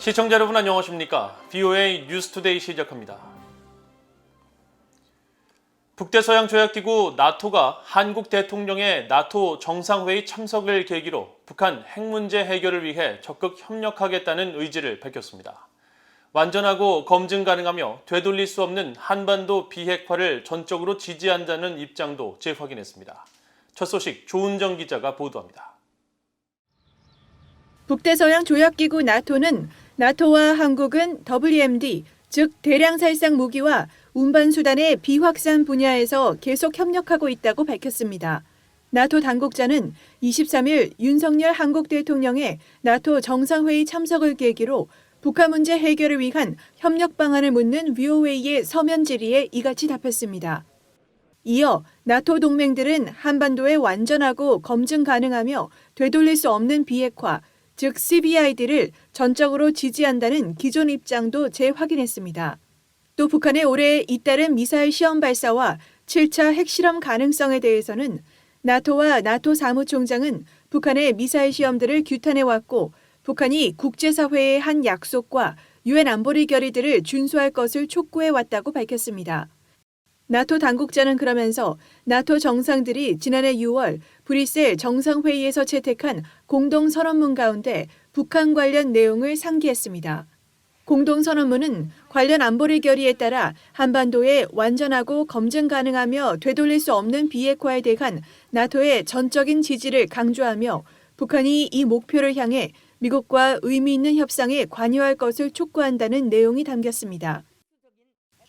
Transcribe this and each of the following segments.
시청자 여러분 안녕하십니까? VOA 뉴스투데이 시작합니다. 북대서양조약기구 나토가 한국 대통령의 나토 정상회의 참석을 계기로 북한 핵 문제 해결을 위해 적극 협력하겠다는 의지를 밝혔습니다. 완전하고 검증 가능하며 되돌릴 수 없는 한반도 비핵화를 전적으로 지지한다는 입장도 재확인했습니다. 첫 소식 조은정 기자가 보도합니다. 북대서양 조약기구 나토는 나토와 한국은 WMD, 즉 대량 살상 무기와 운반 수단의 비확산 분야에서 계속 협력하고 있다고 밝혔습니다. 나토 당국자는 23일 윤석열 한국 대통령의 나토 정상회의 참석을 계기로 북한 문제 해결을 위한 협력 방안을 묻는 VOA의 서면 질의에 이같이 답했습니다. 이어 나토 동맹들은 한반도의 완전하고 검증 가능하며 되돌릴 수 없는 비핵화, 즉 CBID를 전적으로 지지한다는 기존 입장도 재확인했습니다. 또 북한의 올해 잇따른 미사일 시험 발사와 7차 핵실험 가능성에 대해서는 나토와 나토 사무총장은 북한의 미사일 시험들을 규탄해왔고 북한이 국제사회의 한 약속과 유엔 안보리 결의들을 준수할 것을 촉구해왔다고 밝혔습니다. 나토 당국자는 그러면서 나토 정상들이 지난해 6월 브뤼셀 정상회의에서 채택한 공동선언문 가운데 북한 관련 내용을 상기했습니다. 공동선언문은 관련 안보리 결의에 따라 한반도의 완전하고 검증 가능하며 되돌릴 수 없는 비핵화에 대한 나토의 전적인 지지를 강조하며 북한이 이 목표를 향해 미국과 의미 있는 협상에 관여할 것을 촉구한다는 내용이 담겼습니다.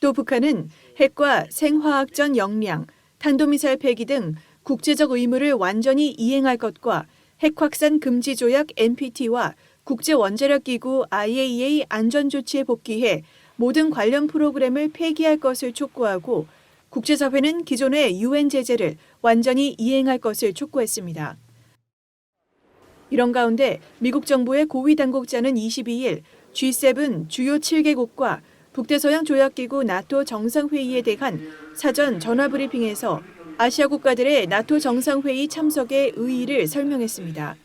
또 북한은 핵과 생화학전 역량, 탄도미사일 폐기 등 국제적 의무를 완전히 이행할 것과 핵확산 금지 조약 NPT와 국제원자력기구 IAEA 안전조치에 복귀해 모든 관련 프로그램을 폐기할 것을 촉구하고 국제사회는 기존의 UN 제재를 완전히 이행할 것을 촉구했습니다. 이런 가운데 미국 정부의 고위 당국자는 22일 G7 주요 7개국과 북대서양 조약기구 나토 정상회의에 대한 사전 전화 브리핑에서 아시아 국가들의 나토 정상회의 참석의 의의를 설명했습니다.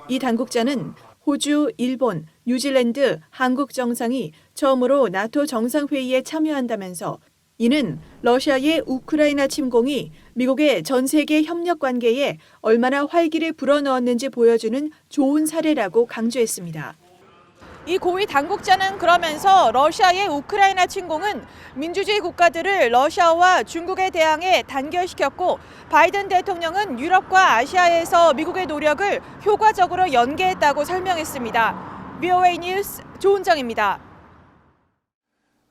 이 당국자는 호주, 일본, 뉴질랜드, 한국 정상이 처음으로 나토 정상회의에 참여한다면서 이는 러시아의 우크라이나 침공이 미국의 전 세계 협력 관계에 얼마나 활기를 불어넣었는지 보여주는 좋은 사례라고 강조했습니다. 이 고위 당국자는 그러면서 러시아의 우크라이나 침공은 민주주의 국가들을 러시아와 중국에 대항해 단결시켰고 바이든 대통령은 유럽과 아시아에서 미국의 노력을 효과적으로 연계했다고 설명했습니다. VOA 뉴스 조은정입니다.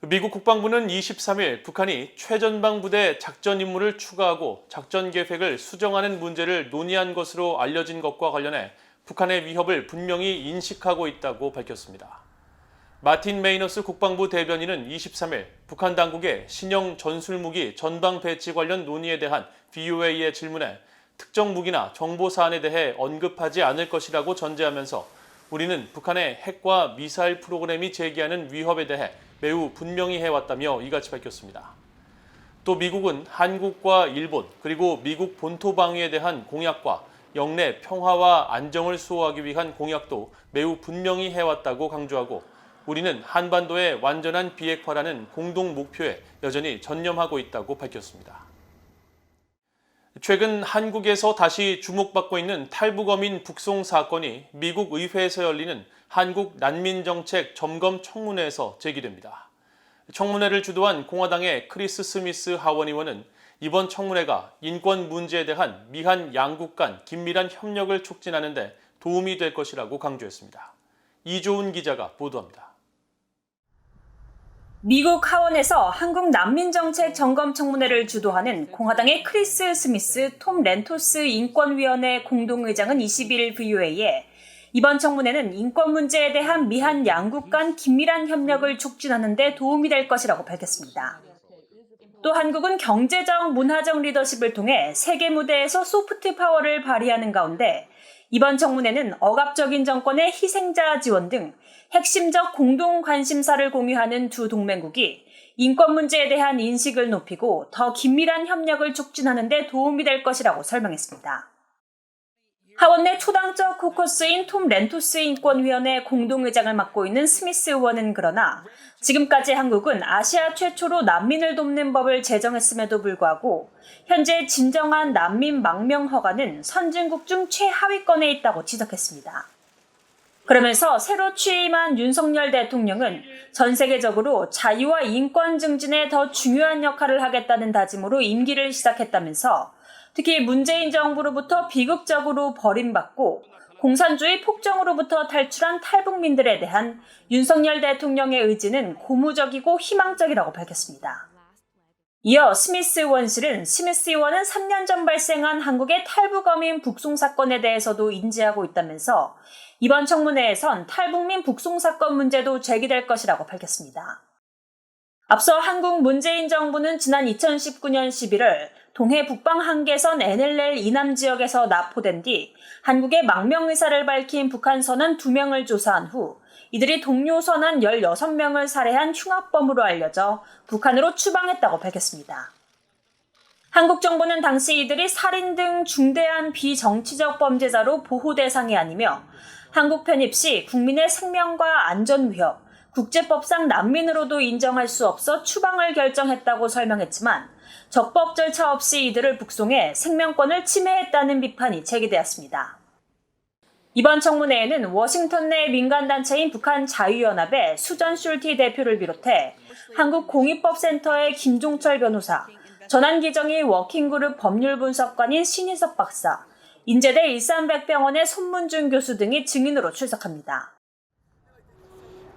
미국 국방부는 23일 북한이 최전방 부대 작전 임무를 추가하고 작전 계획을 수정하는 문제를 논의한 것으로 알려진 것과 관련해 북한의 위협을 분명히 인식하고 있다고 밝혔습니다. 마틴 메이너스 국방부 대변인은 23일 북한 당국의 신형 전술무기 전방 배치 관련 논의에 대한 VOA의 질문에 특정 무기나 정보 사안에 대해 언급하지 않을 것이라고 전제하면서 우리는 북한의 핵과 미사일 프로그램이 제기하는 위협에 대해 매우 분명히 해왔다며 이같이 밝혔습니다. 또 미국은 한국과 일본 그리고 미국 본토 방위에 대한 공약과 영내 평화와 안정을 수호하기 위한 공약도 매우 분명히 해왔다고 강조하고 우리는 한반도의 완전한 비핵화라는 공동 목표에 여전히 전념하고 있다고 밝혔습니다. 최근 한국에서 다시 주목받고 있는 탈북어민 북송 사건이 미국 의회에서 열리는 한국 난민정책 점검 청문회에서 제기됩니다. 청문회를 주도한 공화당의 크리스 스미스 하원 의원은 이번 청문회가 인권 문제에 대한 미한 양국 간 긴밀한 협력을 촉진하는 데 도움이 될 것이라고 강조했습니다. 이조은 기자가 보도합니다. 미국 하원에서 한국 난민정책 점검 청문회를 주도하는 공화당의 크리스 스미스, 톰 렌토스 인권위원회 공동의장은 21일 VOA에 이번 청문회는 인권 문제에 대한 미한 양국 간 긴밀한 협력을 촉진하는 데 도움이 될 것이라고 밝혔습니다. 또 한국은 경제적, 문화적 리더십을 통해 세계 무대에서 소프트 파워를 발휘하는 가운데 이번 청문회는 억압적인 정권의 희생자 지원 등 핵심적 공동 관심사를 공유하는 두 동맹국이 인권 문제에 대한 인식을 높이고 더 긴밀한 협력을 촉진하는 데 도움이 될 것이라고 설명했습니다. 하원 내 초당적 코커스인 톰 렌토스 인권위원회 공동의장을 맡고 있는 스미스 의원은 그러나 지금까지 한국은 아시아 최초로 난민을 돕는 법을 제정했음에도 불구하고 현재 진정한 난민 망명 허가는 선진국 중 최하위권에 있다고 지적했습니다. 그러면서 새로 취임한 윤석열 대통령은 전 세계적으로 자유와 인권 증진에 더 중요한 역할을 하겠다는 다짐으로 임기를 시작했다면서 특히 문재인 정부로부터 비극적으로 버림받고 공산주의 폭정으로부터 탈출한 탈북민들에 대한 윤석열 대통령의 의지는 고무적이고 희망적이라고 밝혔습니다. 이어 스미스 의원실은 스미스 의원은 3년 전 발생한 한국의 탈북어민 북송 사건에 대해서도 인지하고 있다면서 이번 청문회에선 탈북민 북송 사건 문제도 제기될 것이라고 밝혔습니다. 앞서 한국 문재인 정부는 지난 2019년 11월 동해 북방 한계선 NLL 이남 지역에서 납포된 뒤 한국의 망명 의사를 밝힌 북한 선원 2명을 조사한 후 이들이 동료 선원 16명을 살해한 흉악범으로 알려져 북한으로 추방했다고 밝혔습니다. 한국 정부는 당시 이들이 살인 등 중대한 비정치적 범죄자로 보호 대상이 아니며 한국 편입 시 국민의 생명과 안전 위협, 국제법상 난민으로도 인정할 수 없어 추방을 결정했다고 설명했지만 적법 절차 없이 이들을 북송해 생명권을 침해했다는 비판이 제기되었습니다. 이번 청문회에는 워싱턴 내 민간단체인 북한 자유연합의 수전 슐티 대표를 비롯해 한국공익법센터의 김종철 변호사, 전환기정의 워킹그룹 법률분석관인 신희석 박사, 인제대 일산백병원의 손문준 교수 등이 증인으로 출석합니다.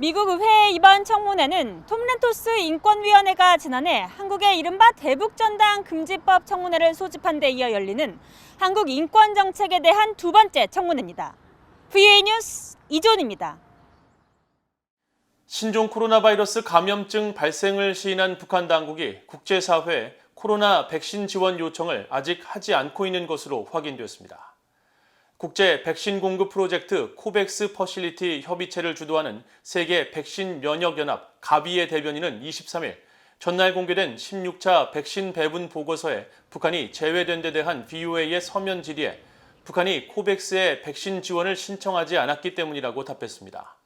미국 의회의 이번 청문회는 톰 렌토스 인권위원회가 지난해 한국의 이른바 대북전당 금지법 청문회를 소집한 데 이어 열리는 한국 인권 정책에 대한 두 번째 청문회입니다. VA 뉴스 이존입니다. 신종 코로나 바이러스 감염증 발생을 시인한 북한 당국이 국제사회에 코로나 백신 지원 요청을 아직 하지 않고 있는 것으로 확인되었습니다. 국제 백신 공급 프로젝트 코백스 퍼실리티 협의체를 주도하는 세계 백신 면역연합 가비의 대변인은 23일 전날 공개된 16차 백신 배분 보고서에 북한이 제외된 데 대한 VOA의 서면 질의에 북한이 코백스에 백신 지원을 신청하지 않았기 때문이라고 답했습니다.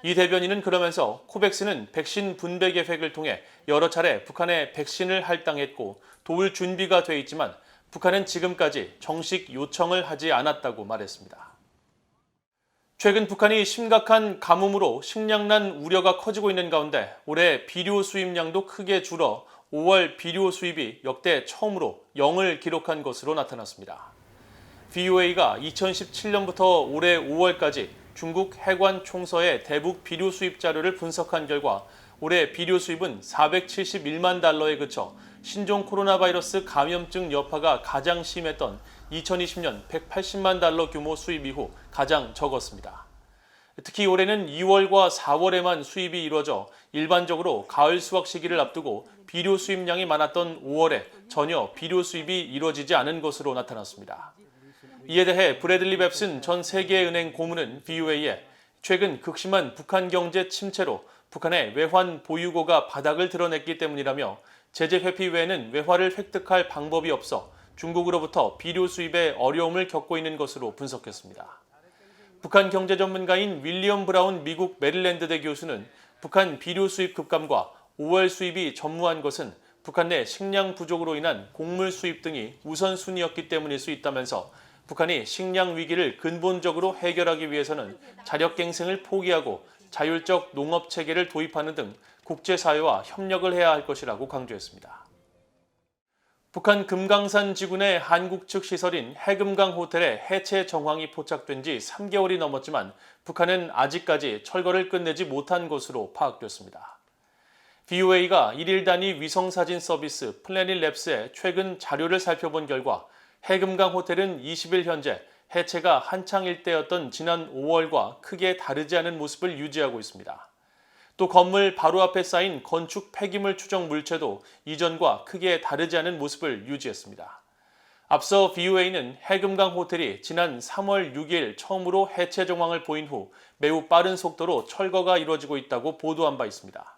이 대변인은 그러면서 코백스는 백신 분배 계획을 통해 여러 차례 북한에 백신을 할당했고 도울 준비가 돼 있지만 북한은 지금까지 정식 요청을 하지 않았다고 말했습니다. 최근 북한이 심각한 가뭄으로 식량난 우려가 커지고 있는 가운데 올해 비료 수입량도 크게 줄어 5월 비료 수입이 역대 처음으로 0을 기록한 것으로 나타났습니다. VOA가 2017년부터 올해 5월까지 중국 해관 총서의 대북 비료 수입 자료를 분석한 결과 올해 비료 수입은 471만 달러에 그쳐 신종 코로나 바이러스 감염증 여파가 가장 심했던 2020년 180만 달러 규모 수입 이후 가장 적었습니다. 특히 올해는 2월과 4월에만 수입이 이루어져 일반적으로 가을 수확 시기를 앞두고 비료 수입량이 많았던 5월에 전혀 비료 수입이 이루어지지 않은 것으로 나타났습니다. 이에 대해 브래들리 뱁슨 전 세계은행 고문은 VOA에 최근 극심한 북한 경제 침체로 북한의 외환 보유고가 바닥을 드러냈기 때문이라며 제재 회피 외에는 외화를 획득할 방법이 없어 중국으로부터 비료 수입에 어려움을 겪고 있는 것으로 분석했습니다. 북한 경제 전문가인 윌리엄 브라운 미국 메릴랜드대 교수는 북한 비료 수입 급감과 5월 수입이 전무한 것은 북한 내 식량 부족으로 인한 곡물 수입 등이 우선순위였기 때문일 수 있다면서 북한이 식량 위기를 근본적으로 해결하기 위해서는 자력갱생을 포기하고 자율적 농업 체계를 도입하는 등 국제사회와 협력을 해야 할 것이라고 강조했습니다. 북한 금강산 지군의 한국 측 시설인 해금강 호텔의 해체 정황이 포착된 지 3개월이 넘었지만 북한은 아직까지 철거를 끝내지 못한 것으로 파악됐습니다. VOA가 1일 단위 위성사진 서비스 플래닛랩스의 최근 자료를 살펴본 결과 해금강 호텔은 20일 현재 해체가 한창일 때였던 지난 5월과 크게 다르지 않은 모습을 유지하고 있습니다. 또 건물 바로 앞에 쌓인 건축 폐기물 추정 물체도 이전과 크게 다르지 않은 모습을 유지했습니다. 앞서 VOA는 해금강 호텔이 지난 3월 6일 처음으로 해체 정황을 보인 후 매우 빠른 속도로 철거가 이루어지고 있다고 보도한 바 있습니다.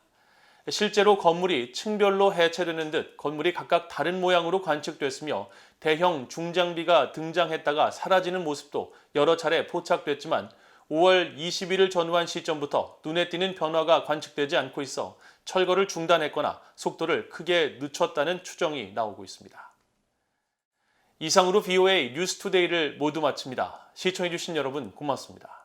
실제로 건물이 층별로 해체되는 듯 건물이 각각 다른 모양으로 관측됐으며 대형 중장비가 등장했다가 사라지는 모습도 여러 차례 포착됐지만 5월 20일을 전후한 시점부터 눈에 띄는 변화가 관측되지 않고 있어 철거를 중단했거나 속도를 크게 늦췄다는 추정이 나오고 있습니다. 이상으로 VOA 뉴스투데이를 모두 마칩니다. 시청해주신 여러분 고맙습니다.